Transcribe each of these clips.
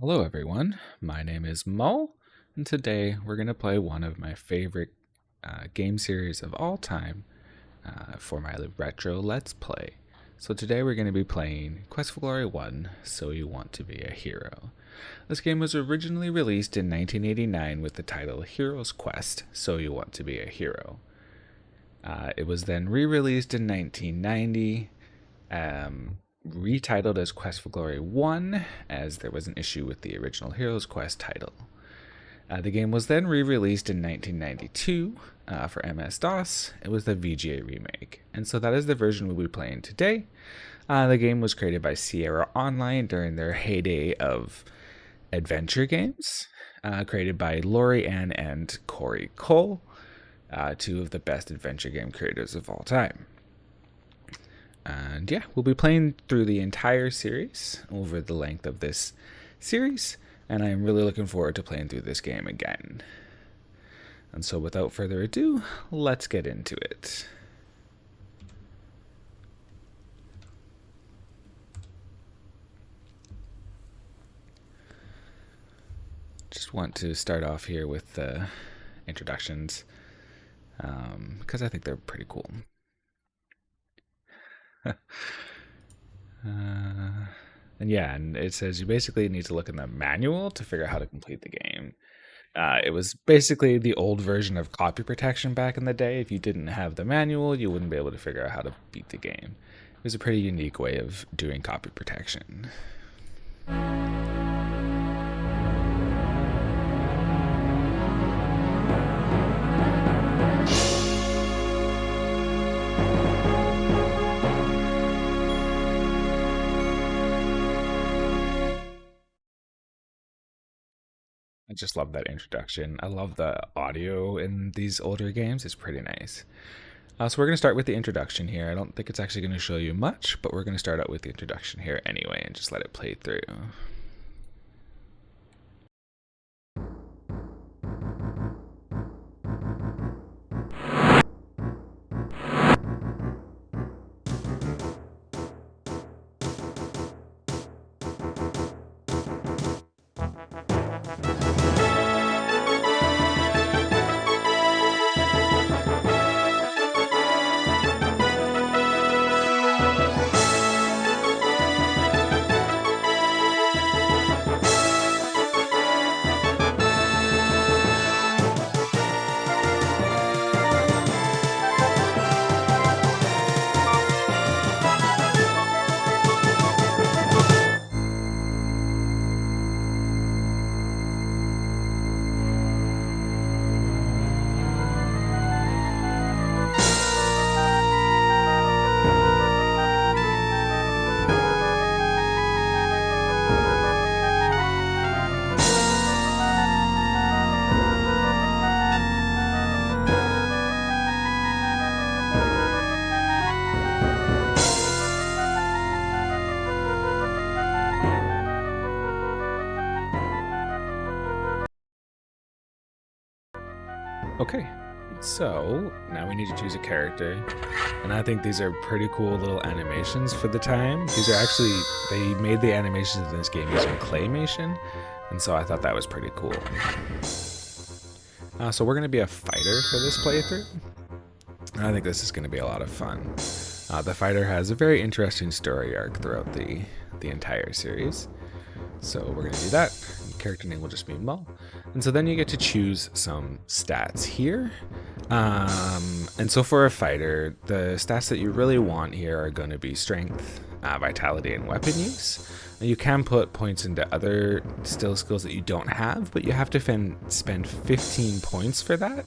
Hello everyone, my name is Mull, and today we're going to play one of my favorite game series of all time for my retro Let's Play. So today we're going to be playing Quest for Glory 1, So You Want to Be a Hero. This game was originally released in 1989 with the title Hero's Quest, So You Want to Be a Hero. It was then re-released in 1990, retitled as Quest for Glory 1, as there was an issue with the original Heroes Quest title. The game was then re-released in 1992 for MS-DOS. It was the VGA remake, and so that is the version we'll be playing today. The game was created by Sierra Online during their heyday of adventure games, created by Laurie Ann and Corey Cole, two of the best adventure game creators of all time. And yeah, we'll be playing through the entire series over the length of this series, and I am really looking forward to playing through this game again. And so without further ado, let's get into it. Just want to start off here with the introductions, because I think they're pretty cool. And it says you basically need to look in the manual to figure out how to complete the game. It was basically the old version of copy protection back in the day. If you didn't have the manual, you wouldn't be able to figure out how to beat the game. It was a pretty unique way of doing copy protection. I just love that introduction. I love the audio in these older games. It's pretty nice. So we're going to start with the introduction here. I don't think it's actually going to show you much, but we're going to start out with the introduction here anyway and just let it play through. Okay, so now we need to choose a character, and I think these are pretty cool little animations for the time. These are actually, they made the animations in this game using claymation, and so I thought that was pretty cool. So we're going to be a fighter for this playthrough, and I think this is going to be a lot of fun. The fighter has a very interesting story arc throughout the entire series, so we're going to do that. Character name will just be Mull. And so then you get to choose some stats here. And so for a fighter, the stats that you really want here are going to be strength, vitality, and weapon use. Now you can put points into other skills that you don't have, but you have to spend 15 points for that.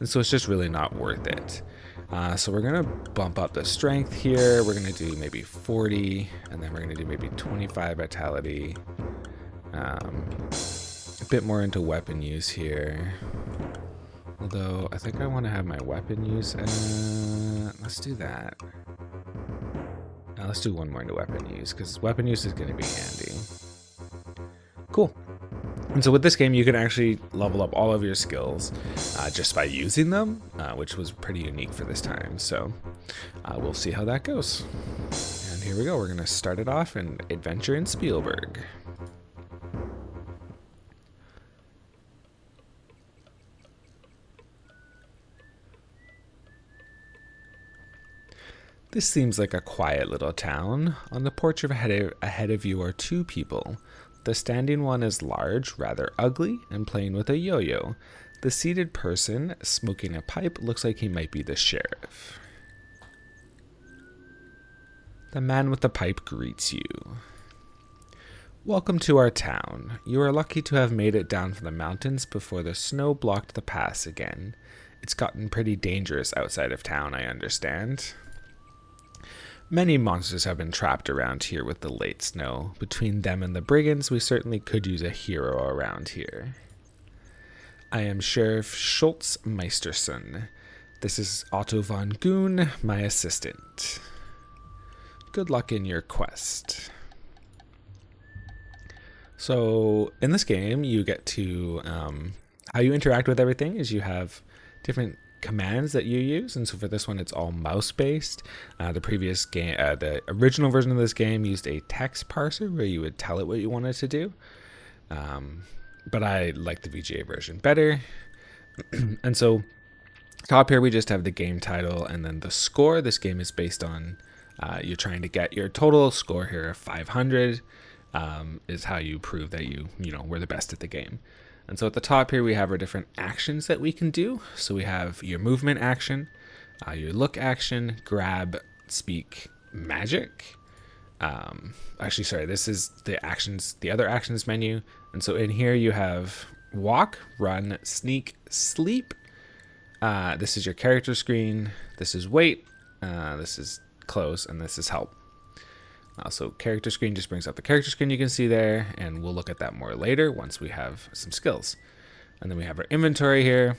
And so it's just really not worth it. So we're going to bump up the strength here. We're going to do maybe 40, and then we're going to do maybe 25 vitality. A bit more into weapon use here. Although, I think I want to have my weapon use. Let's do that. Now let's do one more into weapon use, because weapon use is going to be handy. Cool. And so with this game, you can actually level up all of your skills just by using them, which was pretty unique for this time. So we'll see how that goes. And here we go. We're going to start it off in Adventure in Spielberg. This seems like a quiet little town. On the porch ahead of you are two people. The standing one is large, rather ugly, and playing with a yo-yo. The seated person, smoking a pipe, looks like he might be the sheriff. The man with the pipe greets you. Welcome to our town. You are lucky to have made it down from the mountains before the snow blocked the pass again. It's gotten pretty dangerous outside of town, I understand. Many monsters have been trapped around here with the late snow. Between them and the brigands, we certainly could use a hero around here. I am Sheriff Schultz Meisterson. This is Otto von Goon, my assistant. Good luck in your quest. So, in this game, you get to, how you interact with everything is you have different commands that you use, and so for this one it's all mouse based. The previous game, the original version of this game used a text parser where you would tell it what you wanted to do, but I like the VGA version better. And so top here we just have the game title and then the score. This game is based on you're trying to get your total score here of 500 is how you prove that you were the best at the game. And so at the top here, we have our different actions that we can do. So we have your movement action, your look action, grab, speak, magic. Actually, sorry, this is the actions, the other actions menu. And so in here you have walk, run, sneak, sleep. This is your character screen. This is wait. This is close, and this is help. So character screen just brings up the character screen you can see there, and we'll look at that more later once we have some skills. And then we have our inventory here,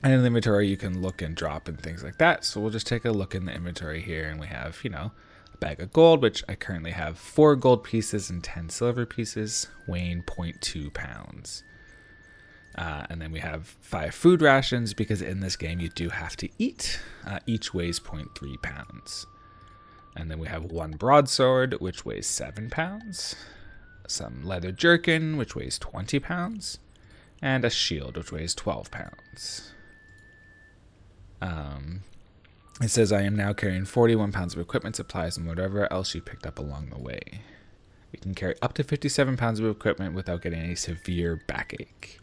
and in the inventory you can look and drop and things like that. So we'll just take a look in the inventory here, and we have, a bag of gold, which I currently have 4 gold pieces and 10 silver pieces, weighing 0.2 pounds. And then we have 5 food rations, because in this game you do have to eat. Each weighs 0.3 pounds. And then we have 1 broadsword, which weighs 7 pounds, some leather jerkin, which weighs 20 pounds, and a shield, which weighs 12 pounds. It says, I am now carrying 41 pounds of equipment, supplies, and whatever else you picked up along the way. You can carry up to 57 pounds of equipment without getting a severe backache.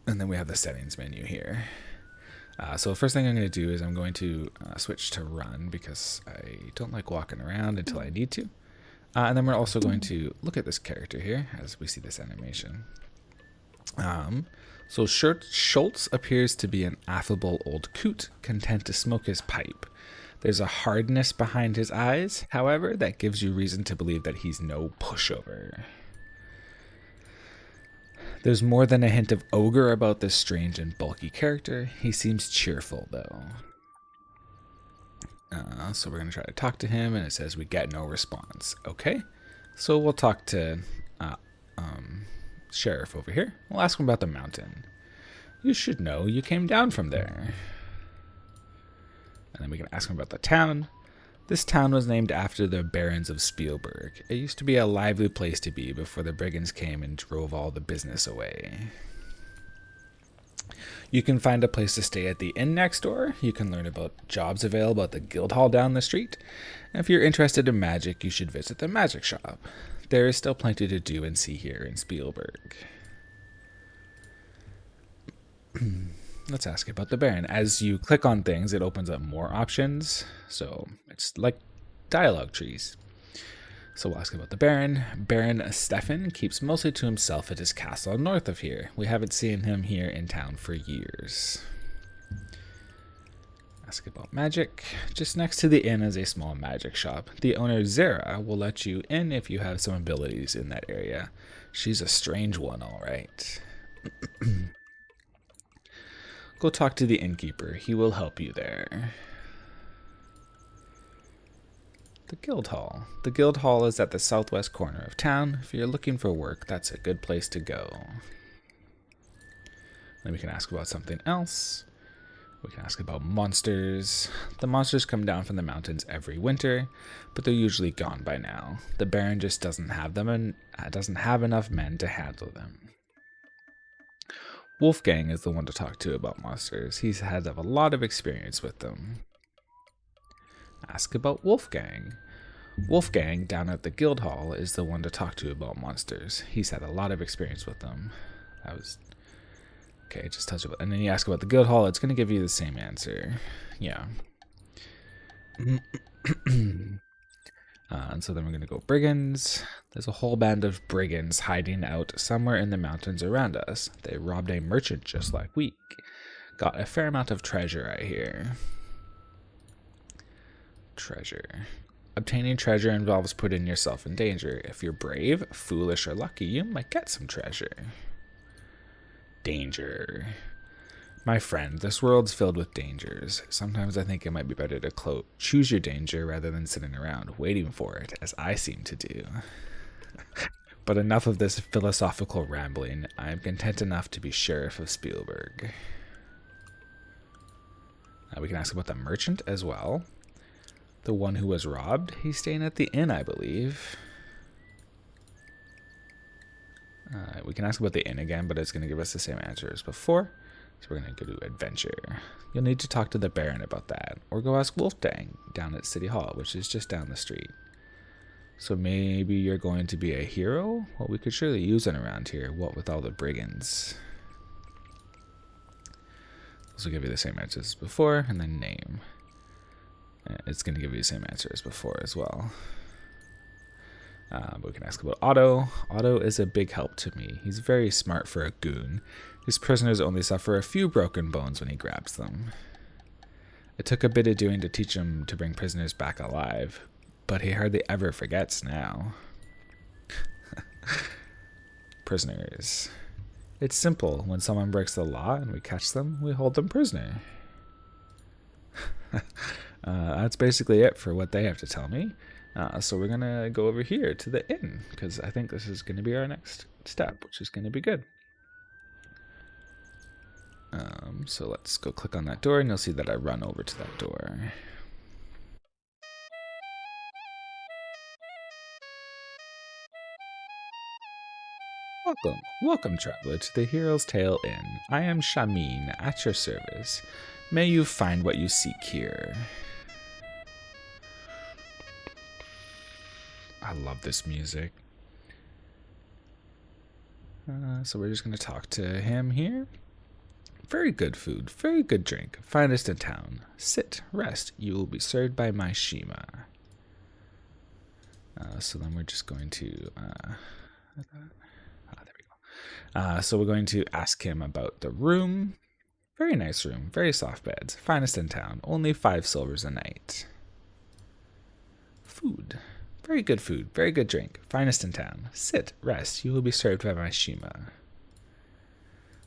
And then we have the settings menu here. So the first thing I'm going to do is I'm going to switch to run, because I don't like walking around until I need to. And then we're also going to look at this character here as we see this animation. So Schultz appears to be an affable old coot, content to smoke his pipe. There's a hardness behind his eyes, however, that gives you reason to believe that he's no pushover. There's more than a hint of ogre about this strange and bulky character. He seems cheerful, though. So we're going to try to talk to him, and it says we get no response. Okay, so we'll talk to Sheriff over here. We'll ask him about the mountain. You should know you came down from there. And then we can ask him about the town. This town was named after the Barons of Spielberg. It used to be a lively place to be before the brigands came and drove all the business away. You can find a place to stay at the inn next door. You can learn about jobs available at the guild hall down the street. And if you're interested in magic, you should visit the magic shop. There is still plenty to do and see here in Spielberg. Let's ask about the Baron. As you click on things, it opens up more options. So it's like dialogue trees. So we'll ask about the Baron. Baron Stefan keeps mostly to himself at his castle north of here. We haven't seen him here in town for years. Ask about magic. Just next to the inn is a small magic shop. The owner, Zara, will let you in if you have some abilities in that area. She's a strange one, all right. Go talk to the innkeeper. He will help you there. The guild hall. The guild hall is at the southwest corner of town. If you're looking for work, that's a good place to go. Then we can ask about something else. We can ask about monsters. The monsters come down from the mountains every winter, but they're usually gone by now. The Baron just doesn't have them and doesn't have enough men to handle them. Wolfgang is the one to talk to about monsters. He's had a lot of experience with them. Ask about Wolfgang. Wolfgang, down at the guild hall, is the one to talk to about monsters. He's had a lot of experience with them. That was... Okay, just touch it. And then you ask about the guild hall, it's going to give you the same answer. Yeah. And so then we're going to go brigands. There's a whole band of brigands hiding out somewhere in the mountains around us. They robbed a merchant just like we. Got a fair amount of treasure, I hear. Treasure. Obtaining treasure involves putting yourself in danger. If you're brave, foolish, or lucky, you might get some treasure. Danger. My friend, this world's filled with dangers. Sometimes I think it might be better to choose your danger rather than sitting around waiting for it, as I seem to do. But enough of this philosophical rambling. I am content enough to be Sheriff of Spielberg. We can ask about the merchant as well. The one who was robbed. He's staying at the inn, I believe. We can ask about the inn again, but it's going to give us the same answer as before. So we're going to go to adventure. You'll need to talk to the Baron about that, or go ask Wolfgang down at City Hall, which is just down the street. So maybe you're going to be a hero? Well, we could surely use it around here, what with all the brigands. This will give you the same answer as before, and then name. It's going to give you the same answer as before as well. But we can ask about Otto. Otto is a big help to me. He's very smart for a goon. His prisoners only suffer a few broken bones when he grabs them. It took a bit of doing to teach him to bring prisoners back alive, but he hardly ever forgets now. Prisoners. It's simple. When someone breaks the law and we catch them, we hold them prisoner. That's basically it for what they have to tell me. So we're going to go over here to the inn, because I think this is going to be our next step, which is going to be good. So let's go click on that door, and you'll see that I run over to that door. Welcome, traveler, to the Hero's Tale Inn. I am Shamin, at your service. May you find what you seek here. I love this music. So we're just going to talk to him here. Very good food, very good drink, finest in town. Sit, rest, you will be served by my Shima. So then we're just going to... there we go. So we're going to ask him about the room. Very nice room, very soft beds, finest in town, only 5 silvers a night. Food. Very good food, very good drink, finest in town. Sit, rest, you will be served by my Shima.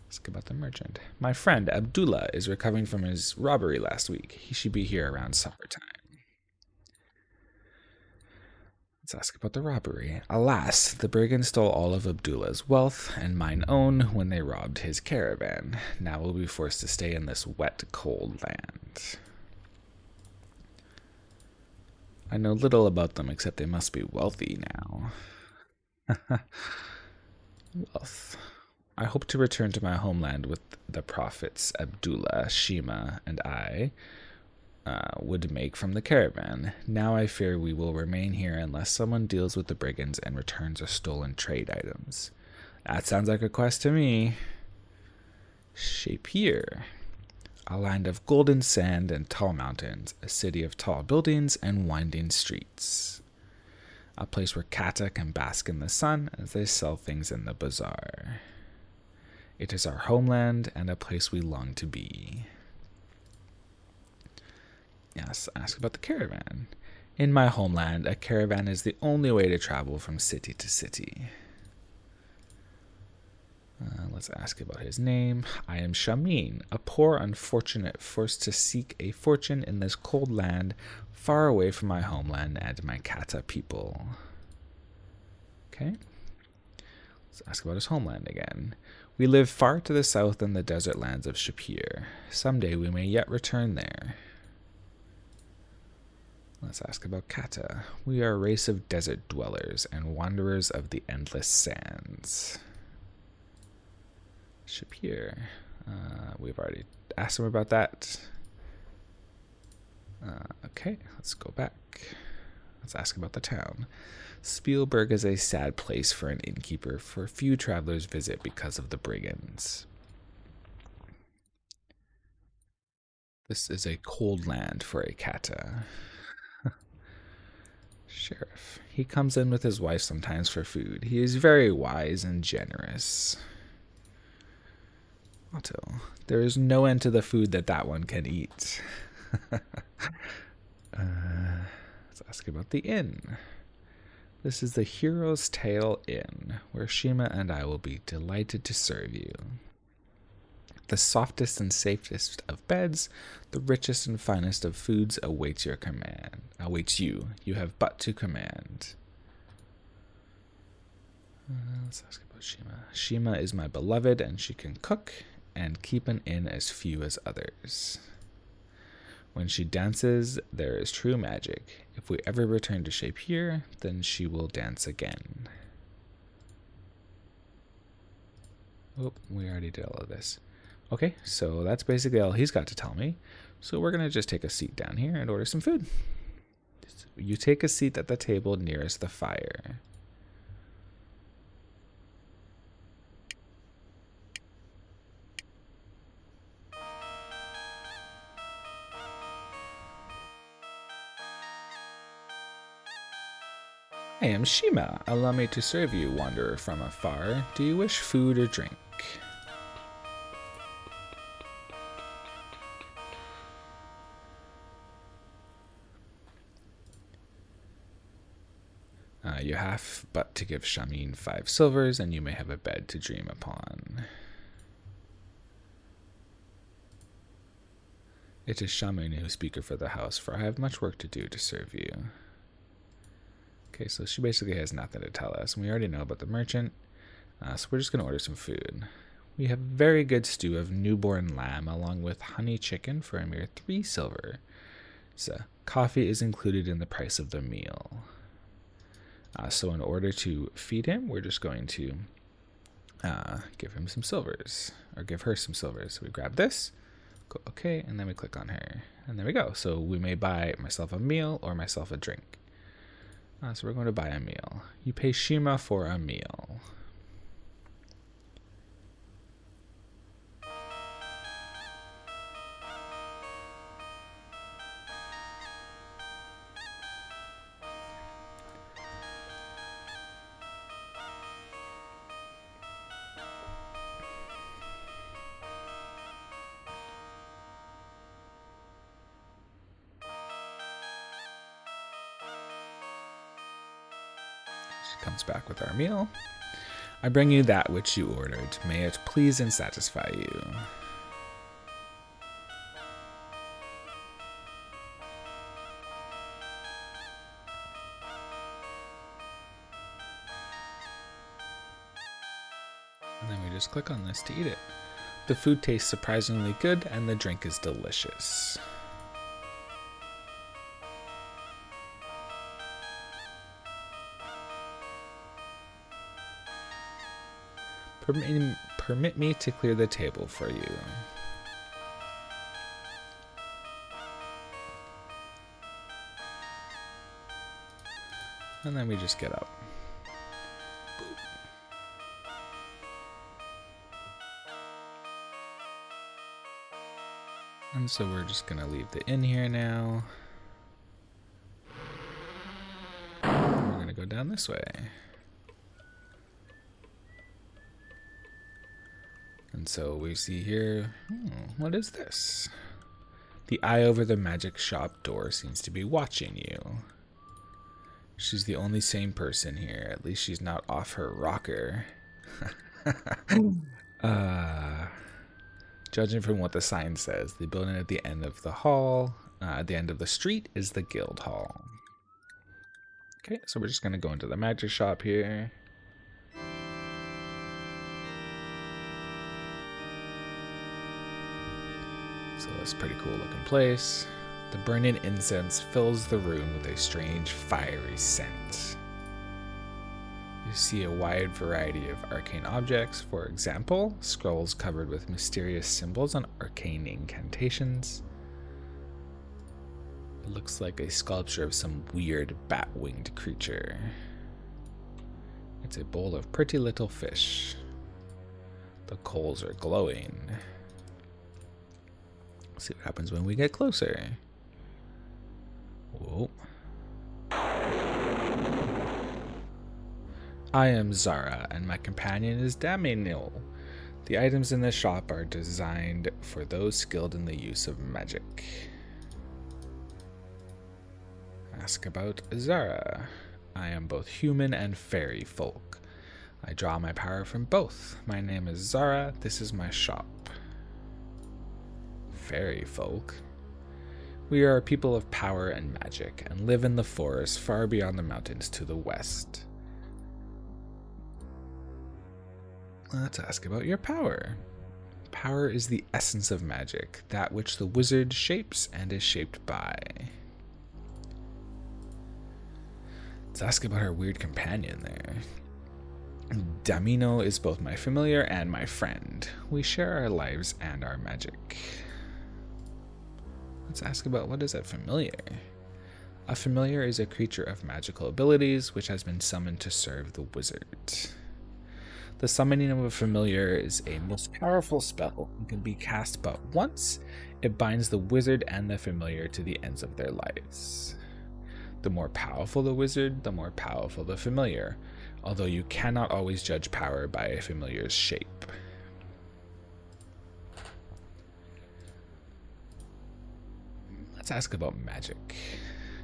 Ask about the merchant. My friend Abdullah is recovering from his robbery last week. He should be here around supper time. Let's ask about the robbery. Alas, the brigands stole all of Abdullah's wealth and mine own when they robbed his caravan. Now we'll be forced to stay in this wet, cold land. I know little about them except they must be wealthy now. Wealth. I hope to return to my homeland with the profits Abdullah, Shima, and I would make from the caravan. Now I fear we will remain here unless someone deals with the brigands and returns our stolen trade items. That sounds like a quest to me. Shapier. A land of golden sand and tall mountains, a city of tall buildings and winding streets. A place where Kata can bask in the sun as they sell things in the bazaar. It is our homeland and a place we long to be. Yes, ask about the caravan. In my homeland, a caravan is the only way to travel from city to city. Let's ask about his name. I am Shamin, a poor unfortunate forced to seek a fortune in this cold land, far away from my homeland and my Kata people. Okay. Let's ask about his homeland again. We live far to the south in the desert lands of Shapir. Someday we may yet return there. Let's ask about Kata. We are a race of desert dwellers and wanderers of the endless sands. Shapir. We've already asked him about that. Okay, let's go back. Let's ask about the town. Spielberg is a sad place for an innkeeper, for few travelers visit because of the brigands. This is a cold land for a kata. Sheriff. He comes in with his wife sometimes for food. He is very wise and generous. Otto. There is no end to the food that one can eat. Let's ask about the inn. This is the Hero's Tale Inn, where Shima and I will be delighted to serve you. The softest and safest of beds, the richest and finest of foods awaits your command. Awaits you. You have but to command. Let's ask about Shima. Shima is my beloved, and she can cook and keep an inn as few as others. When she dances, there is true magic. If we ever return to Shapir, then she will dance again. Oh, we already did all of this. Okay, so that's basically all he's got to tell me. So we're going to just take a seat down here and order some food. You take a seat at the table nearest the fire. I am Shima. Allow me to serve you, wanderer from afar. Do you wish food or drink? You have but to give Shamin 5 silvers, and you may have a bed to dream upon. It is Shamin who speaker for the house, for I have much work to do to serve you. Okay, so she basically has nothing to tell us. We already know about the merchant, so we're just going to order some food. We have a very good stew of newborn lamb, along with honey chicken for a mere 3 silver. So, coffee is included in the price of the meal. So in order to feed him, we're just going to give him some silvers, or give her some silvers. So we grab this, go okay, and then we click on her. And there we go. So we may buy myself a meal or myself a drink. So we're going to buy a meal. You pay Shima for a meal. She comes back with our meal. I bring you that which you ordered. May it please and satisfy you. And then we just click on this to eat it. The food tastes surprisingly good, and the drink is delicious. Permit me to clear the table for you. And then we just get up. Boop. And so we're just gonna leave the inn here now. We're gonna go down this way. And so we see here, what is this? The eye over the magic shop door seems to be watching you. She's the only sane person here. At least she's not off her rocker. Judging from what the sign says, the building at the end of the hall, at the end of the street, is the guild hall. Okay, so we're just going to go into the magic shop here. So that's a pretty cool looking place. The burning incense fills the room with a strange fiery scent. see a wide variety of arcane objects, for example, scrolls covered with mysterious symbols and arcane incantations. It looks like a sculpture of some weird bat-winged creature. It's a bowl of pretty little fish. The coals are glowing. Let's see what happens when we get closer. Whoa. I am Zara, and my companion is Daminil. The items in this shop are designed for those skilled in the use of magic. Ask about Zara. I am both human and fairy folk. I draw my power from both. My name is Zara. This is my shop. Fairy folk. We are a people of power and magic, and live in the forest far beyond the mountains to the west. Let's ask about your power. Power is the essence of magic, that which the wizard shapes and is shaped by. Let's ask about our weird companion there. Damino is both my familiar and my friend. We share our lives and our magic. Let's ask about what is a familiar. A familiar is a creature of magical abilities which has been summoned to serve the wizard. The summoning of a familiar is a most powerful spell and can be cast but once. It binds the wizard and the familiar to the ends of their lives. The more powerful the wizard, the more powerful the familiar, although you cannot always judge power by a familiar's shape. Let's ask about magic.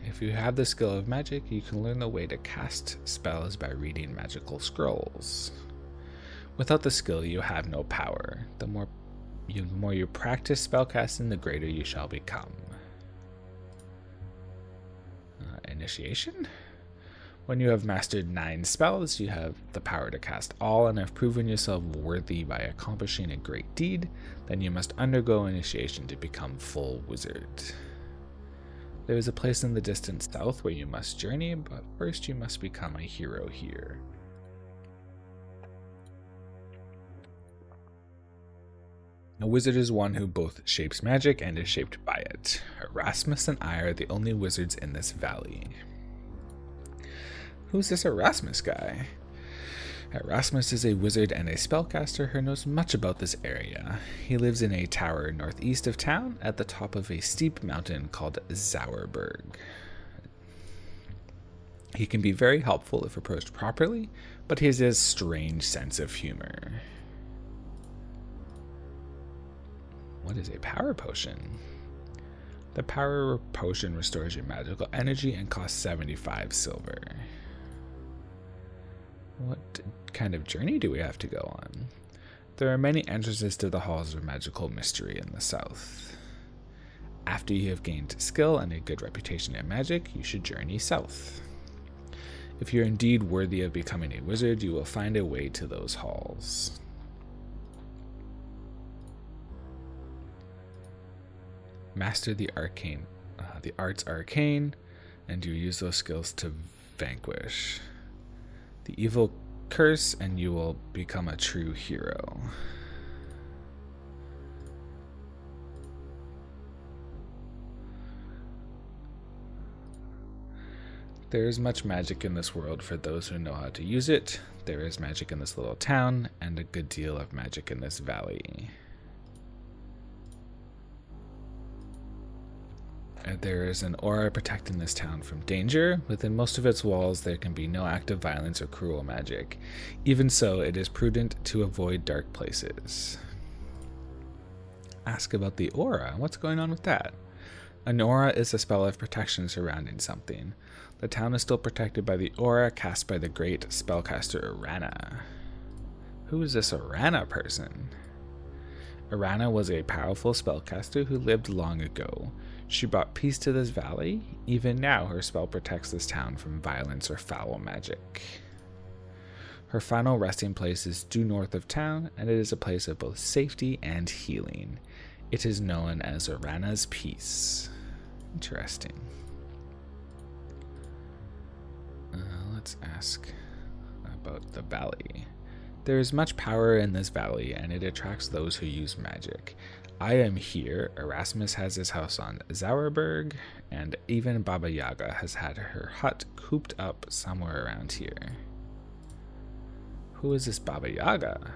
If you have the skill of magic, you can learn the way to cast spells by reading magical scrolls. Without the skill, you have no power. The more you practice spellcasting, the greater you shall become. Initiation? When you have mastered 9 spells, you have the power to cast all and have proven yourself worthy by accomplishing a great deed, then you must undergo initiation to become full wizard. There is a place in the distant south where you must journey, but first you must become a hero here. A wizard is one who both shapes magic and is shaped by it. Erasmus and I are the only wizards in this valley. Who's this Erasmus guy? Erasmus is a wizard and a spellcaster who knows much about this area. He lives in a tower northeast of town at the top of a steep mountain called Zauerberg. He can be very helpful if approached properly, but he has a strange sense of humor. What is a power potion? The power potion restores your magical energy and costs 75 silver. What kind of journey do we have to go on? There are many entrances to the halls of magical mystery in the south. After you have gained skill and a good reputation in magic, you should journey south. If you're indeed worthy of becoming a wizard, you will find a way to those halls. Master the arts arcane, and you use those skills to vanquish the evil curse, and you will become a true hero. There is much magic in this world for those who know how to use it. There is magic in this little town, and a good deal of magic in this valley. There is an aura protecting this town from danger. Within most of its walls, there can be no active violence or cruel magic. Even so, it is prudent to avoid dark places. Ask about the aura. What's going on with that? An aura is a spell of protection surrounding something. The town is still protected by the aura cast by the great spellcaster Arana. Who is this Arana person? Arana was a powerful spellcaster who lived long ago. She brought peace to this valley. Even now, her spell protects this town from violence or foul magic. Her final resting place is due north of town, and it is a place of both safety and healing. It is known as Arana's Peace. Interesting. Let's ask about the valley. There is much power in this valley, and it attracts those who use magic. I am here. Erasmus has his house on Zauerberg, and even Baba Yaga has had her hut cooped up somewhere around here. Who is this Baba Yaga?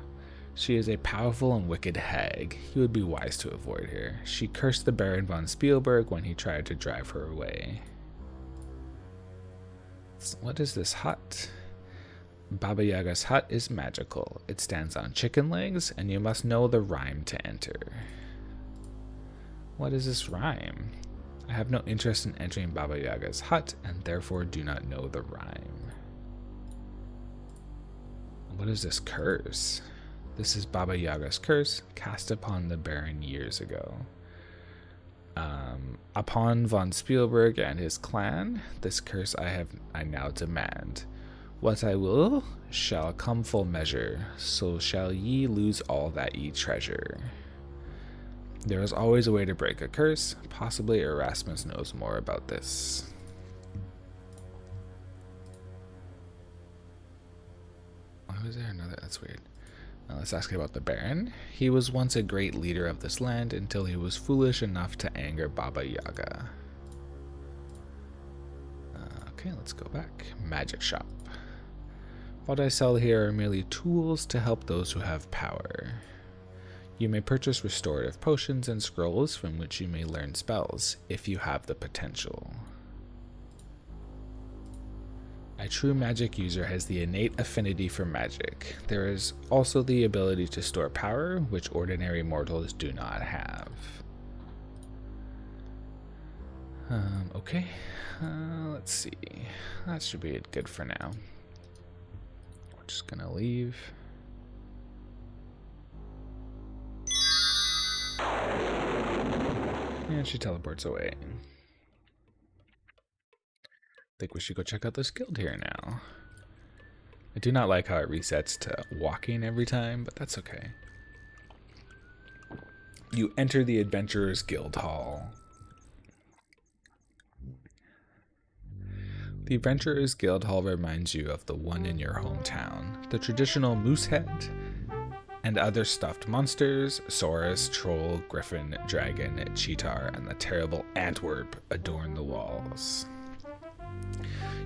She is a powerful and wicked hag. You would be wise to avoid her. She cursed the Baron von Spielberg when he tried to drive her away. So what is this hut? Baba Yaga's hut is magical. It stands on chicken legs, and you must know the rhyme to enter. What is this rhyme? I have no interest in entering Baba Yaga's hut, and therefore do not know the rhyme. What is this curse? This is Baba Yaga's curse, cast upon the Baron years ago. Upon von Spielberg and his clan, this curse I now demand. What I will shall come full measure, so shall ye lose all that ye treasure. There is always a way to break a curse. Possibly Erasmus knows more about this. Why was there another? That's weird. Now let's ask about the Baron. He was once a great leader of this land until he was foolish enough to anger Baba Yaga. Okay, let's go back. Magic shop. What I sell here are merely tools to help those who have power. You may purchase restorative potions and scrolls from which you may learn spells, if you have the potential. A true magic user has the innate affinity for magic. There is also the ability to store power, which ordinary mortals do not have. Okay, let's see. That should be good for now. We're just gonna leave. And she teleports away. Think we should go check out this guild here now. I do not like how it resets to walking every time, but that's okay. You enter the Adventurers Guild Hall. The Adventurers Guild Hall reminds you of the one in your hometown. The traditional moose head and other stuffed monsters, Saurus, troll, griffin, dragon, cheetar, and the terrible Antwerp adorn the walls.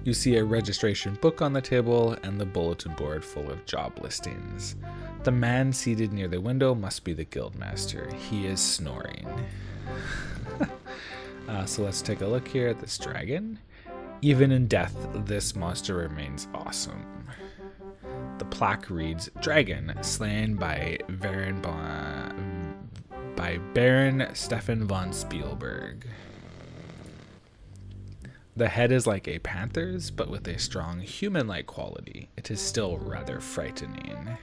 You see a registration book on the table and the bulletin board full of job listings. The man seated near the window must be the guildmaster. He is snoring. So let's take a look here at this dragon. Even in death, this monster remains awesome. The plaque reads, "Dragon, slain by Baron Stefan von Spielberg." The head is like a panther's, but with a strong human-like quality. It is still rather frightening.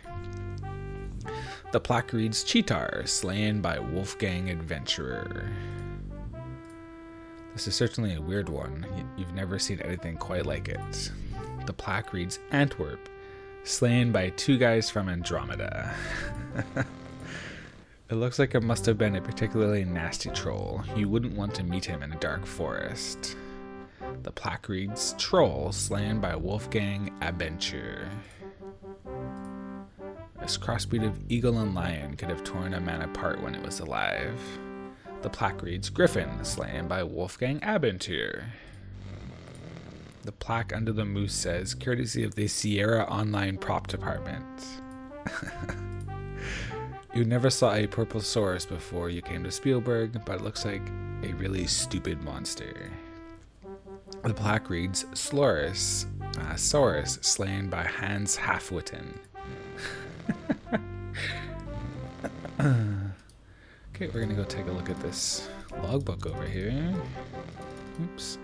The plaque reads, "Cheetar, slain by Wolfgang Adventurer." This is certainly a weird one. You've never seen anything quite like it. The plaque reads, "Antwerp, slain by two guys from Andromeda." It looks like it must have been a particularly nasty troll. You wouldn't want to meet him in a dark forest. The plaque reads, "Troll, slain by Wolfgang Adventurer." This crossbreed of eagle and lion could have torn a man apart when it was alive. The plaque reads, "Griffin, slain by Wolfgang Abenteuer." The plaque under the moose says, "Courtesy of the Sierra Online Prop Department." You never saw a purple Saurus before you came to Spielberg, but it looks like a really stupid monster. The plaque reads, Saurus, slain by Hans Halfwitten. Okay, we're gonna go take a look at this logbook over here. Oops.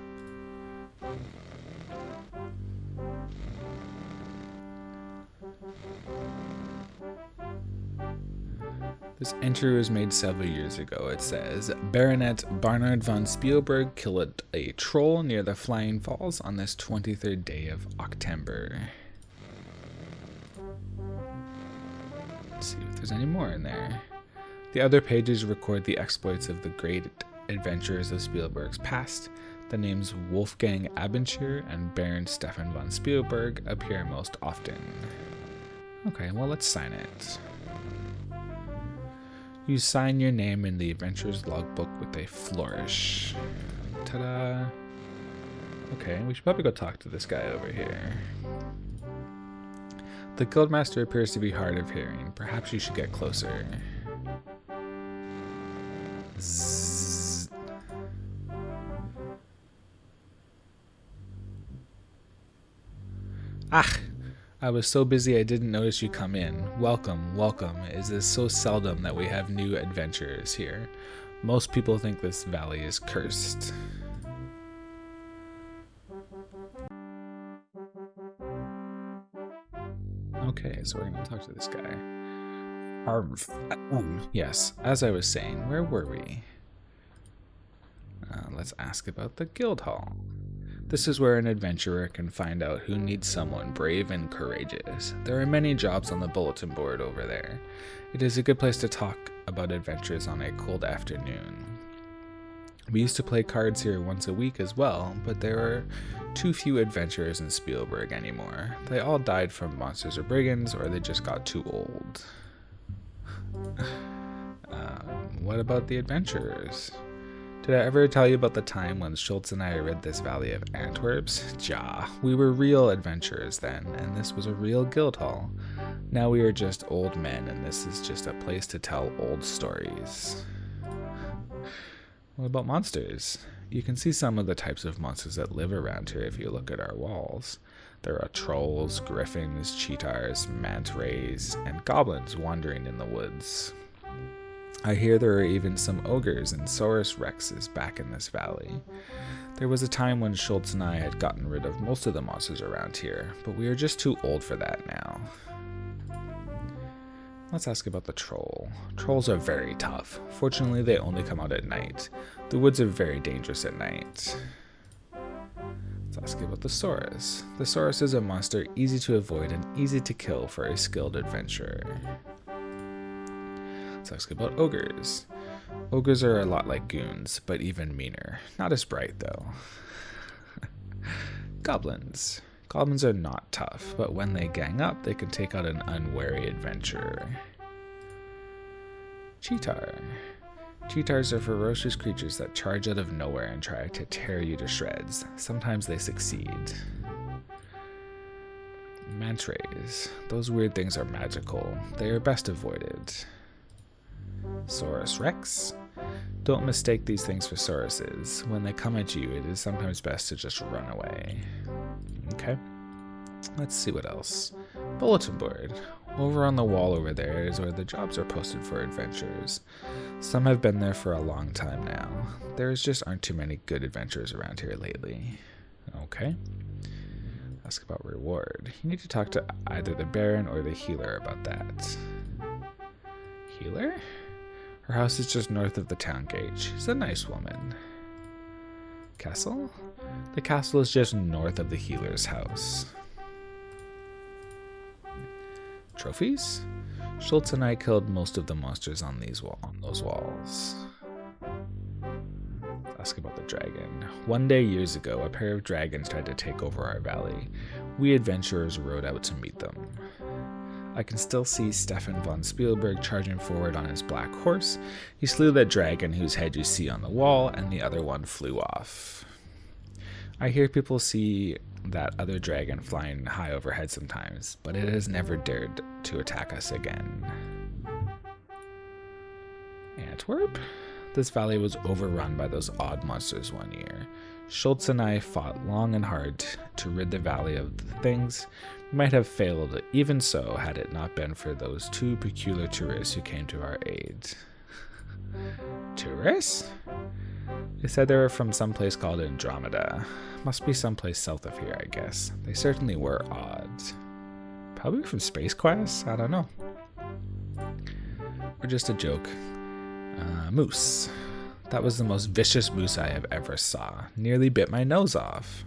This entry was made several years ago. It says, Baronet Barnard von Spielberg killed a troll near the Flying Falls on this 23rd day of October. Let's see if there's any more in there. The other pages record the exploits of the great adventurers of Spielberg's past. The names Wolfgang Abenteuer and Baron Stefan von Spielberg appear most often. Okay, well, let's sign it. You sign your name in the adventurer's logbook with a flourish. Ta-da! Okay, we should probably go talk to this guy over here. The guildmaster appears to be hard of hearing. Perhaps you should get closer. Zzz. Ah! I was so busy I didn't notice you come in. Welcome, welcome. It is so seldom that we have new adventurers here. Most people think this valley is cursed. Okay, so we're going to talk to this guy. Yes, as I was saying, where were we? Let's ask about the guild hall. This is where an adventurer can find out who needs someone brave and courageous. There are many jobs on the bulletin board over there. It is a good place to talk about adventures on a cold afternoon. We used to play cards here once a week as well, but there are too few adventurers in Spielberg anymore. They all died from monsters or brigands, or they just got too old. What about the adventurers? Did I ever tell you about the time when Schultz and I rid this valley of Antwerps? Ja, we were real adventurers then, and this was a real guild hall. Now we are just old men, and this is just a place to tell old stories. What about monsters? You can see some of the types of monsters that live around here if you look at our walls. There are trolls, griffins, cheetahs, manta rays, and goblins wandering in the woods. I hear there are even some ogres and Saurus Rexes back in this valley. There was a time when Schultz and I had gotten rid of most of the monsters around here, but we are just too old for that now. Let's ask about the troll. Trolls are very tough. Fortunately, they only come out at night. The woods are very dangerous at night. Let's ask about the Saurus. The Saurus is a monster easy to avoid and easy to kill for a skilled adventurer. Let's ask about ogres. Ogres are a lot like goons, but even meaner. Not as bright, though. Goblins. Goblins are not tough, but when they gang up, they can take out an unwary adventurer. Cheetar. Cheetars are ferocious creatures that charge out of nowhere and try to tear you to shreds. Sometimes they succeed. Manta rays. Those weird things are magical. They are best avoided. Saurus Rex. Don't mistake these things for Sauruses. When they come at you, it is sometimes best to just run away. Okay. Let's see what else. Bulletin board. Over on the wall over there is where the jobs are posted for adventurers. Some have been there for a long time now. There just aren't too many good adventurers around here lately. Okay. Ask about reward. You need to talk to either the Baron or the healer about that. Healer? Her house is just north of the town gate. She's a nice woman. Castle? The castle is just north of the healer's house. Trophies? Schultz and I killed most of the monsters on those walls. Ask about the dragon. One day years ago, a pair of dragons tried to take over our valley. We adventurers rode out to meet them. I can still see Stefan von Spielberg charging forward on his black horse. He slew that dragon whose head you see on the wall, and the other one flew off. I hear people see that other dragon flying high overhead sometimes, but it has never dared to attack us again. Antwerp? This valley was overrun by those odd monsters one year. Schultz and I fought long and hard to rid the valley of the things. We might have failed even so had it not been for those two peculiar tourists who came to our aid. Tourists? They said they were from some place called Andromeda. Must be someplace south of here, I guess. They certainly were odd. Probably from Space Quest? I don't know. Or just a joke. Moose. That was the most vicious moose I have ever saw. Nearly bit my nose off.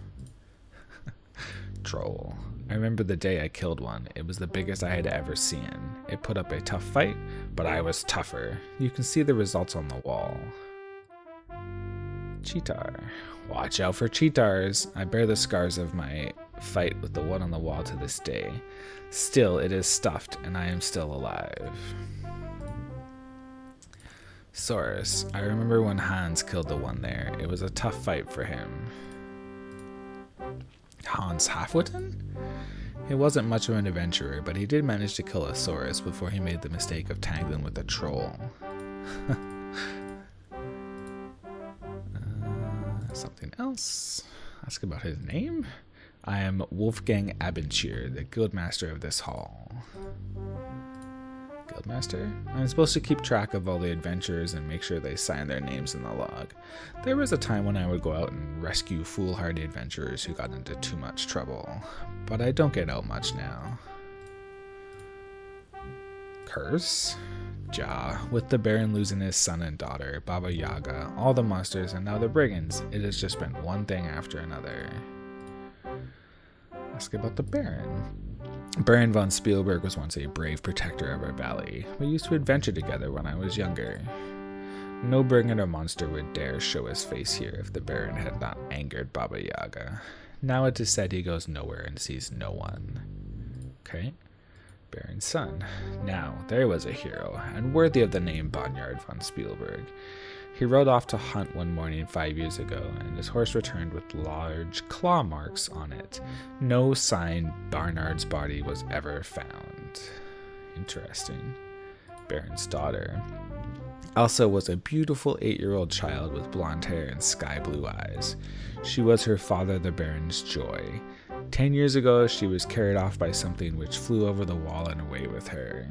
Troll. I remember the day I killed one. It was the biggest I had ever seen. It put up a tough fight, but I was tougher. You can see the results on the wall. Cheetar. Watch out for cheetars. I bear the scars of my fight with the one on the wall to this day. Still, it is stuffed, and I am still alive. Saurus. I remember when Hans killed the one there. It was a tough fight for him. Hans Halfwitten? He wasn't much of an adventurer, but he did manage to kill a Saurus before he made the mistake of tangling with a troll. Something else. Ask about his name. I am Wolfgang Abendscheer, the guildmaster of this hall. Guildmaster? I'm supposed to keep track of all the adventurers and make sure they sign their names in the log. There was a time when I would go out and rescue foolhardy adventurers who got into too much trouble, but I don't get out much now. Curse? Ja, with the Baron losing his son and daughter, Baba Yaga, all the monsters, and now the brigands, it has just been one thing after another. Ask about the Baron. Baron von Spielberg was once a brave protector of our valley. We used to adventure together when I was younger. No brigand or monster would dare show his face here if the Baron had not angered Baba Yaga. Now it is said he goes nowhere and sees no one. Okay. Baron's son. Now, there was a hero, and worthy of the name Bonyard von Spielberg. He rode off to hunt one morning 5 years ago, and his horse returned with large claw marks on it. No sign Barnard's body was ever found. Interesting. Baron's daughter. Elsa was a beautiful 8-year-old child with blonde hair and sky blue eyes. She was her father the Baron's joy. 10 years ago, she was carried off by something which flew over the wall and away with her.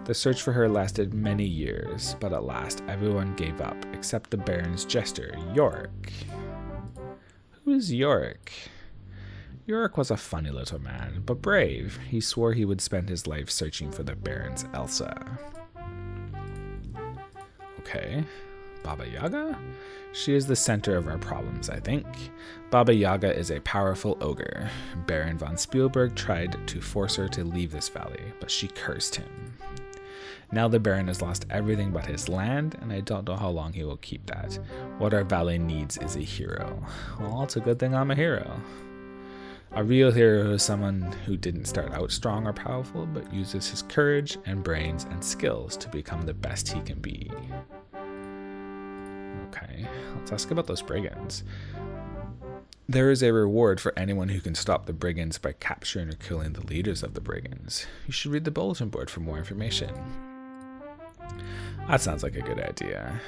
The search for her lasted many years, but at last everyone gave up, except the Baron's jester, Yorick. Who is Yorick? Yorick was a funny little man, but brave. He swore he would spend his life searching for the Baron's Elsa. Okay. Baba Yaga? She is the center of our problems, I think. Baba Yaga is a powerful ogre. Baron von Spielberg tried to force her to leave this valley, but she cursed him. Now the Baron has lost everything but his land, and I don't know how long he will keep that. What our valley needs is a hero. Well, it's a good thing I'm a hero. A real hero is someone who didn't start out strong or powerful, but uses his courage and brains and skills to become the best he can be. Okay, let's ask about those brigands. There is a reward for anyone who can stop the brigands by capturing or killing the leaders of the brigands. You should read the bulletin board for more information. That sounds like a good idea.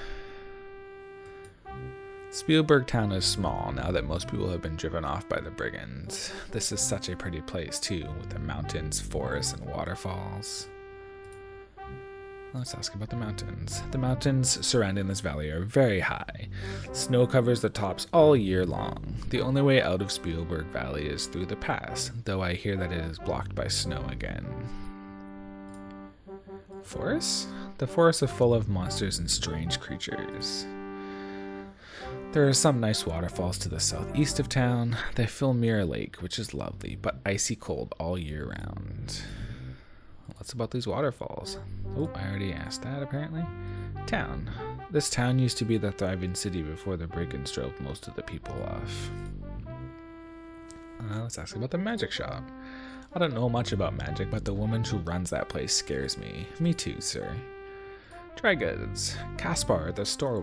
Spielberg Town is small now that most people have been driven off by the brigands. This is such a pretty place too, with the mountains, forests, and waterfalls. Let's ask about the mountains. The mountains surrounding this valley are very high. Snow covers the tops all year long. The only way out of Spielberg Valley is through the pass, though I hear that it is blocked by snow again. Forests? The forests are full of monsters and strange creatures. There are some nice waterfalls to the southeast of town. They fill Mirror Lake, which is lovely, but icy cold all year round. What's about these waterfalls? Oh, I already asked that, apparently. Town. This town used to be the thriving city before the brigands drove most of the people off. Let's ask about the magic shop. I don't know much about magic, but the woman who runs that place scares me. Me too, sir. Dry goods. Caspar, the store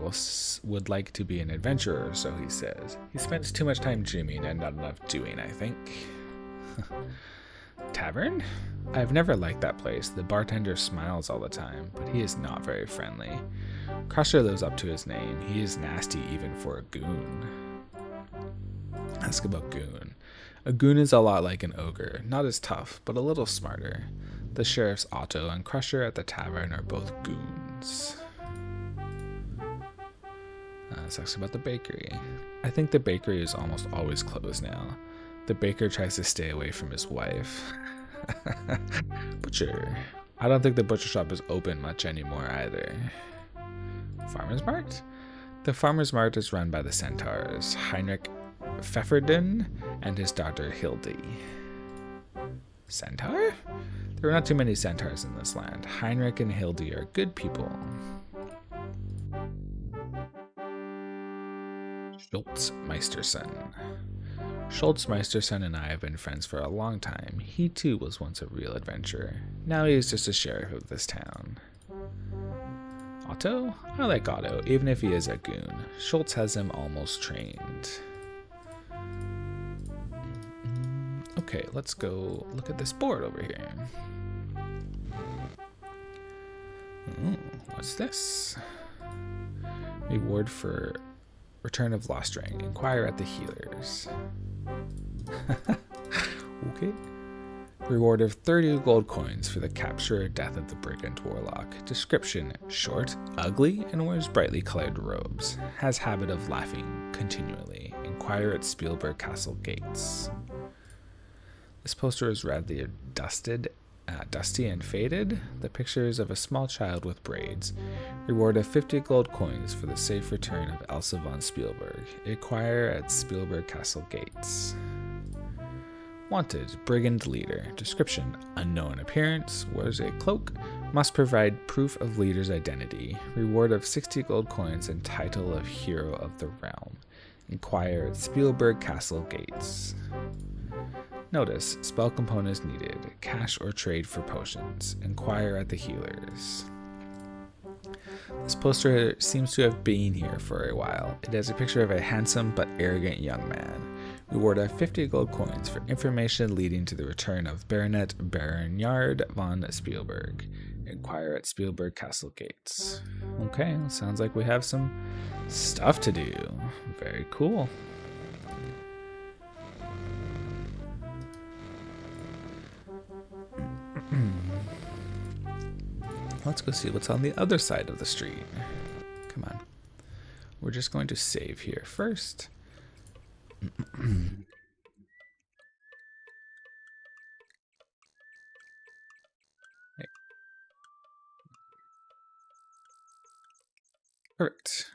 would like to be an adventurer, so he says. He spends too much time dreaming and not enough doing, I think. Tavern? I've never liked that place. The bartender smiles all the time, but he is not very friendly. Crusher lives up to his name. He is nasty even for a goon. Ask about goon. A goon is a lot like an ogre, not as tough, but a little smarter. The sheriff's Otto and Crusher at the tavern are both goons. Let's ask about the bakery. I think the bakery is almost always closed now. The baker tries to stay away from his wife. Butcher. I don't think the butcher shop is open much anymore either. Farmer's Mart? The Farmer's Mart is run by the centaurs, Heinrich Pfefferden and his daughter Hildy. Centaur? There are not too many centaurs in this land. Heinrich and Hildy are good people. Schultz Meisterson. Schultz Meisterson and I have been friends for a long time. He too was once a real adventurer. Now he is just a sheriff of this town. Otto? I like Otto, even if he is a goon. Schultz has him almost trained. Okay, let's go look at this board over here. What's this? Reward for return of lost rank. Inquire at the healers. Okay. Reward of 30 gold coins for the capture or death of the brigand warlock. Description: short, ugly, and wears brightly colored robes. Has habit of laughing continually. Inquire at Spielberg Castle gates. This poster is rather dusty and faded. The picture is of a small child with braids. Reward of 50 gold coins for the safe return of Elsa von Spielberg. Inquire at Spielberg Castle gates. Wanted, brigand leader. Description: unknown appearance, wears a cloak, must provide proof of leader's identity. Reward of 60 gold coins and title of hero of the realm. Inquire at Spielberg Castle gates. Notice, spell components needed, cash or trade for potions. Inquire at the healers. This poster seems to have been here for a while. It has a picture of a handsome but arrogant young man. Reward of 50 gold coins for information leading to the return of Baronet Bernhard von Spielberg. Inquire at Spielberg Castle gates. Okay, sounds like we have some stuff to do. Very cool. Let's go see what's on the other side of the street. Come on. We're just going to save here first. Hey. Perfect.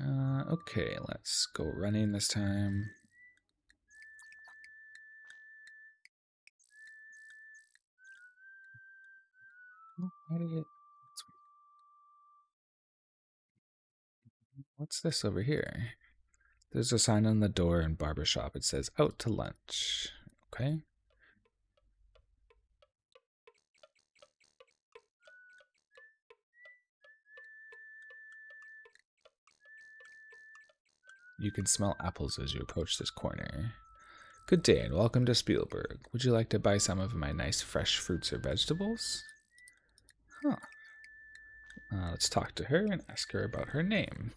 Okay, let's go running this time. How did it... What's this over here? There's a sign on the door in barbershop. It says out to lunch. Okay. You can smell apples as you approach this corner. Good day and welcome to Spielberg. Would you like to buy some of my nice fresh fruits or vegetables? Huh. Let's talk to her and ask her about her name.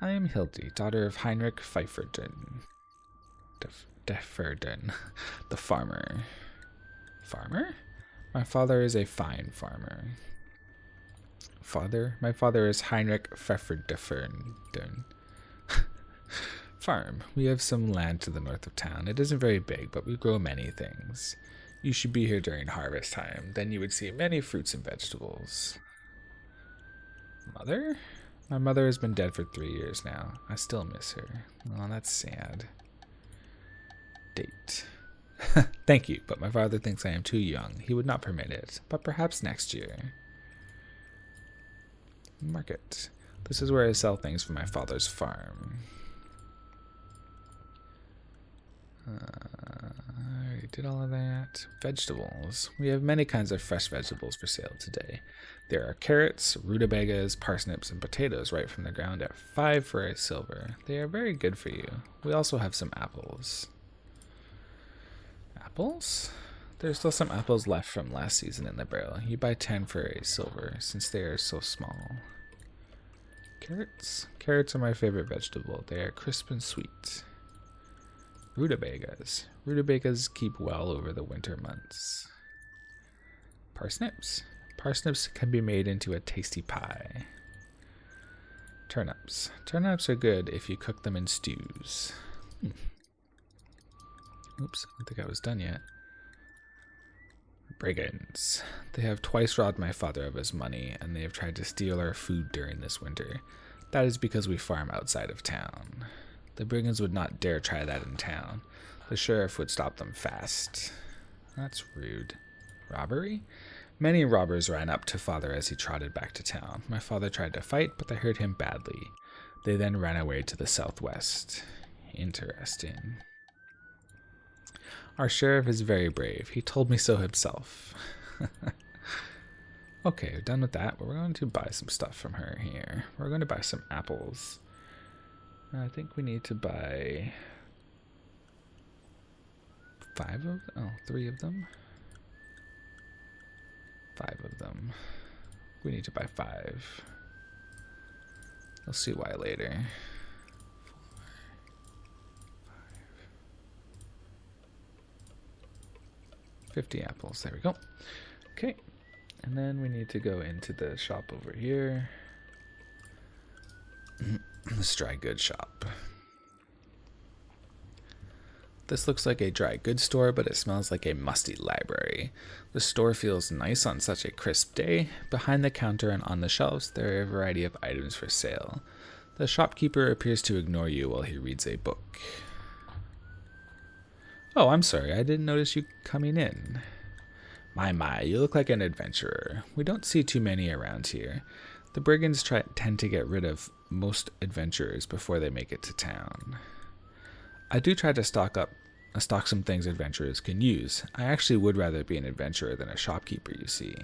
I am Hildy, daughter of Heinrich Pfeifferden. Defferden, the farmer. Farmer? My father is a fine farmer. Father? My father is Heinrich Pfeifferden. Farm. We have some land to the north of town. It isn't very big, but we grow many things. You should be here during harvest time. Then you would see many fruits and vegetables. Mother? My mother has been dead for 3 years now. I still miss her. Oh, that's sad. Date. Thank you, but my father thinks I am too young. He would not permit it, but perhaps next year. Market. This is where I sell things from my father's farm. I already did all of that. Vegetables. We have many kinds of fresh vegetables for sale today. There are carrots, rutabagas, parsnips, and potatoes right from the ground at 5 for a silver. They are very good for you. We also have some apples. Apples? There's still some apples left from last season in the barrel. You buy 10 for a silver, since they are so small. Carrots? Carrots are my favorite vegetable. They are crisp and sweet. Rutabagas. Rutabagas keep well over the winter months. Parsnips. Parsnips can be made into a tasty pie. Turnips. Turnips are good if you cook them in stews. Oops, I don't think I was done yet. Brigands. They have twice robbed my father of his money, and they have tried to steal our food during this winter. That is because we farm outside of town. The brigands would not dare try that in town. The sheriff would stop them fast. That's rude. Robbery? Many robbers ran up to father as he trotted back to town. My father tried to fight, but they hurt him badly. They then ran away to the southwest. Interesting. Our sheriff is very brave. He told me so himself. Okay, we're done with that, but we're going to buy some stuff from her here. We're going to buy some apples. I think we need to buy 3 of them. 5 of them. We need to buy 5. We'll see why later. 50 apples. There we go. Okay. And then we need to go into the shop over here. This dry goods shop. This looks like a dry goods store, but it smells like a musty library. The store feels nice on such a crisp day. Behind the counter and on the shelves, there are a variety of items for sale. The shopkeeper appears to ignore you while he reads a book. Oh, I'm sorry, I didn't notice you coming in. My, you look like an adventurer. We don't see too many around here. The brigands tend to get rid of most adventurers before they make it to town. I do try to stock some things adventurers can use. I actually would rather be an adventurer than a shopkeeper, you see.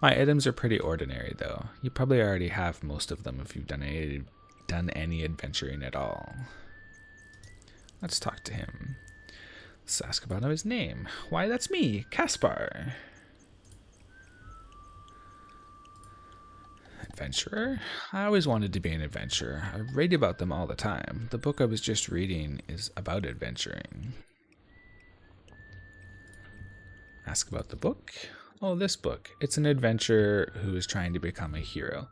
My items are pretty ordinary, though. You probably already have most of them if you've done any adventuring at all. Let's talk to him. Let's ask about his name. Why, that's me, Caspar. Adventurer? I always wanted to be an adventurer. I read about them all the time. The book I was just reading is about adventuring. Ask about the book? Oh, this book. It's an adventurer who is trying to become a hero.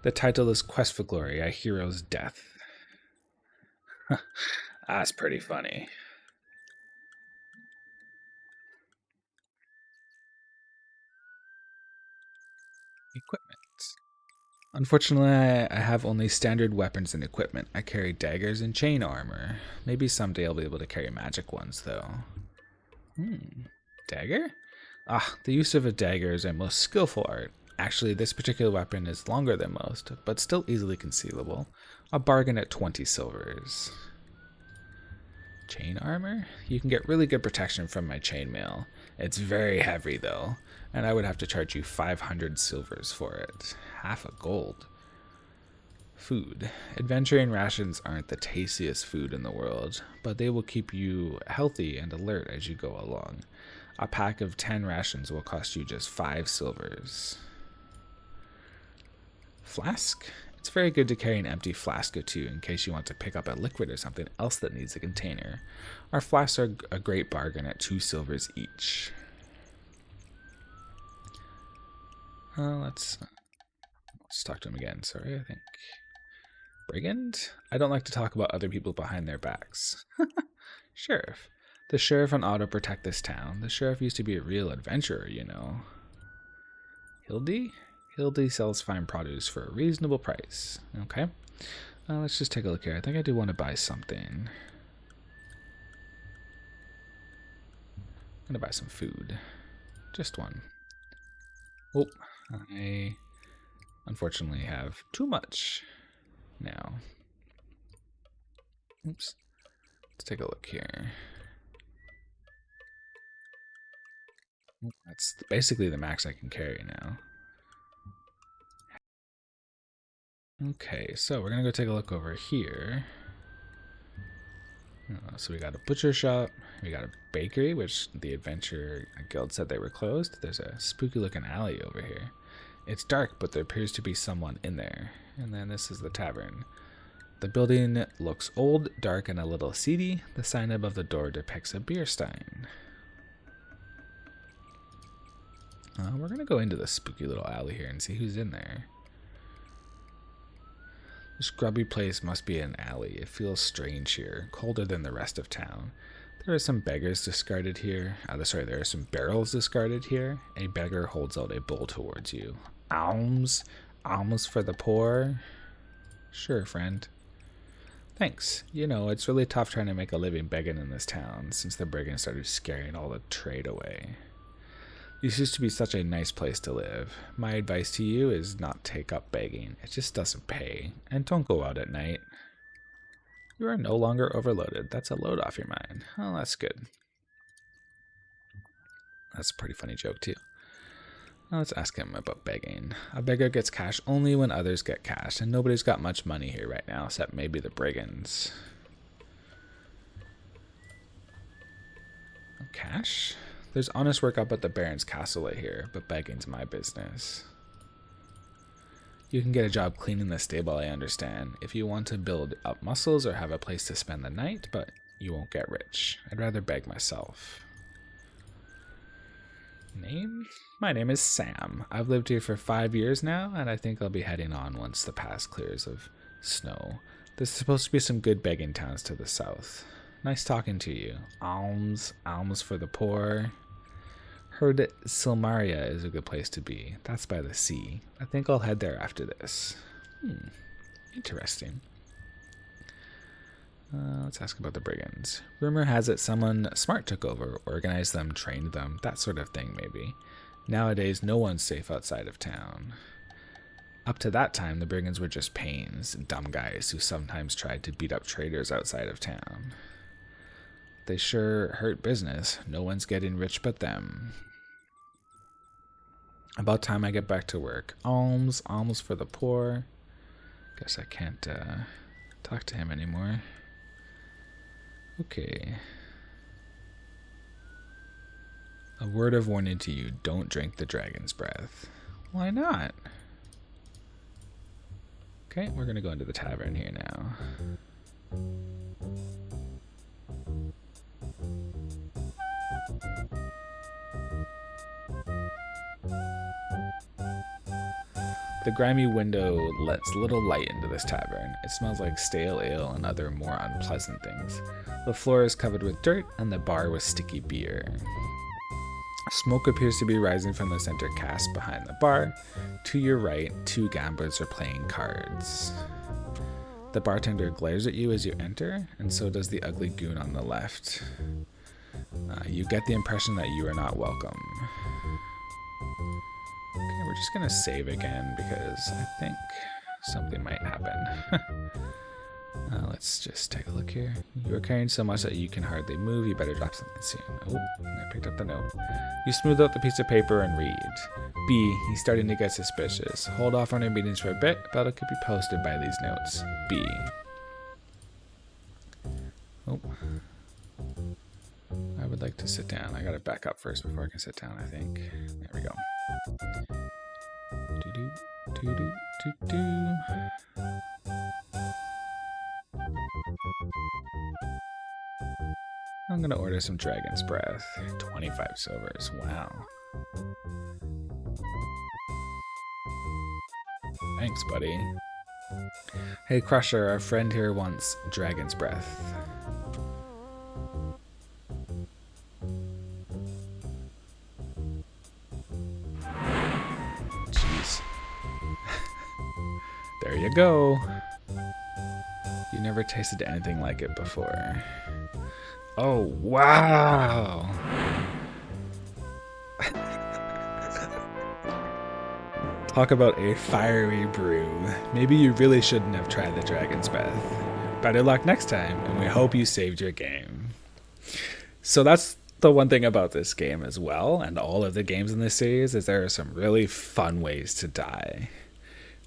The title is Quest for Glory, A Hero's Death. That's pretty funny. Equipment. Unfortunately, I have only standard weapons and equipment. I carry daggers and chain armor. Maybe someday I'll be able to carry magic ones, though. Dagger? Ah, the use of a dagger is a most skillful art. Actually, this particular weapon is longer than most, but still easily concealable. A bargain at 20 silvers. Chain armor? You can get really good protection from my chainmail. It's very heavy, though, and I would have to charge you 500 silvers for it. Half a gold. Food. Adventuring rations aren't the tastiest food in the world, but they will keep you healthy and alert as you go along. A pack of 10 rations will cost you just 5 silvers. Flask? It's very good to carry an empty flask or two in case you want to pick up a liquid or something else that needs a container. Our flasks are a great bargain at 2 silvers each. Let's talk to him again. Sorry, I think. Brigand? I don't like to talk about other people behind their backs. Sheriff. The sheriff and Otto protect this town. The sheriff used to be a real adventurer, you know. Hildy? Hildy sells fine produce for a reasonable price. Okay. Let's just take a look here. I think I do want to buy something. I'm going to buy some food. Just one. Oh, I unfortunately have too much now. Oops. Let's take a look here. That's basically the max I can carry now. Okay, so we're gonna go take a look over here. So we got a butcher shop, we got a bakery, which the Adventure Guild said they were closed. There's a spooky looking alley over here. It's dark, but there appears to be someone in there. And then this is the tavern. The building looks old, dark, and a little seedy. The sign above the door depicts a beer stein. We're gonna go into the spooky little alley here and see who's in there. This grubby place must be an alley. It feels strange here, colder than the rest of town. There are some beggars discarded here. There are some barrels discarded here. A beggar holds out a bowl towards you. Alms? Alms for the poor? Sure, friend. Thanks. You know, it's really tough trying to make a living begging in this town since the brigands started scaring all the trade away. This used to be such a nice place to live. My advice to you is not take up begging. It just doesn't pay. And don't go out at night. You are no longer overloaded. That's a load off your mind. Oh, that's good. That's a pretty funny joke, too. Now let's ask him about begging. A beggar gets cash only when others get cash, and nobody's got much money here right now, except maybe the brigands. Oh, cash? There's honest work up at the Baron's castle I hear, but begging's my business. You can get a job cleaning the stable, I understand, if you want to build up muscles or have a place to spend the night, but you won't get rich. I'd rather beg myself. Name? My name is Sam. I've lived here for 5 years now, and I think I'll be heading on once the pass clears of snow. There's supposed to be some good begging towns to the south. Nice talking to you. Alms for the poor. Heard that Silmaria is a good place to be. That's by the sea. I think I'll head there after this. Interesting. Let's ask about the brigands. Rumor has it someone smart took over, organized them, trained them, that sort of thing maybe. Nowadays, no one's safe outside of town. Up to that time, the brigands were just pains, dumb guys who sometimes tried to beat up traders outside of town. They sure hurt business. No one's getting rich but them. About time I get back to work. Alms for the poor. Guess I can't talk to him anymore. Okay. A word of warning to you, don't drink the dragon's breath. Why not? Okay, we're gonna go into the tavern here now. The grimy window lets little light into this tavern. It smells like stale ale and other more unpleasant things. The floor is covered with dirt and the bar with sticky beer. Smoke appears to be rising from the center cask behind the bar. To your right, 2 gamblers are playing cards. The bartender glares at you as you enter, and so does the ugly goon on the left. You get the impression that you are not welcome. Okay, we're just gonna save again because I think something might happen. Let's just take a look here. You are carrying so much that you can hardly move. You better drop something soon. Oh, I picked up the note. You smooth out the piece of paper and read. B. He's starting to get suspicious. Hold off on our meetings for a bit, but it could be posted by these notes. B. Oh. I would like to sit down. I gotta back up first before I can sit down, I think. There we go. Doo-doo, doo-doo, doo-doo. I'm gonna order some Dragon's Breath. 25 silvers. Wow. Thanks, buddy. Hey, Crusher, our friend here wants Dragon's Breath. Jeez. There you go. You never tasted anything like it before. Oh, wow. Talk about a fiery brew. Maybe you really shouldn't have tried the Dragon's Breath. Better luck next time, and we hope you saved your game. So that's the one thing about this game as well, and all of the games in this series, is there are some really fun ways to die.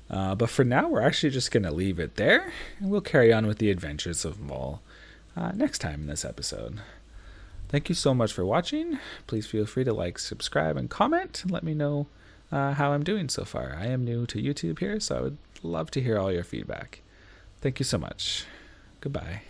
But for now, we're actually just going to leave it there, and we'll carry on with the adventures of Mol next time in this episode. Thank you so much for watching. Please feel free to like, subscribe, and comment, and let me know how I'm doing so far. I am new to YouTube here, so I would love to hear all your feedback. Thank you so much. Goodbye.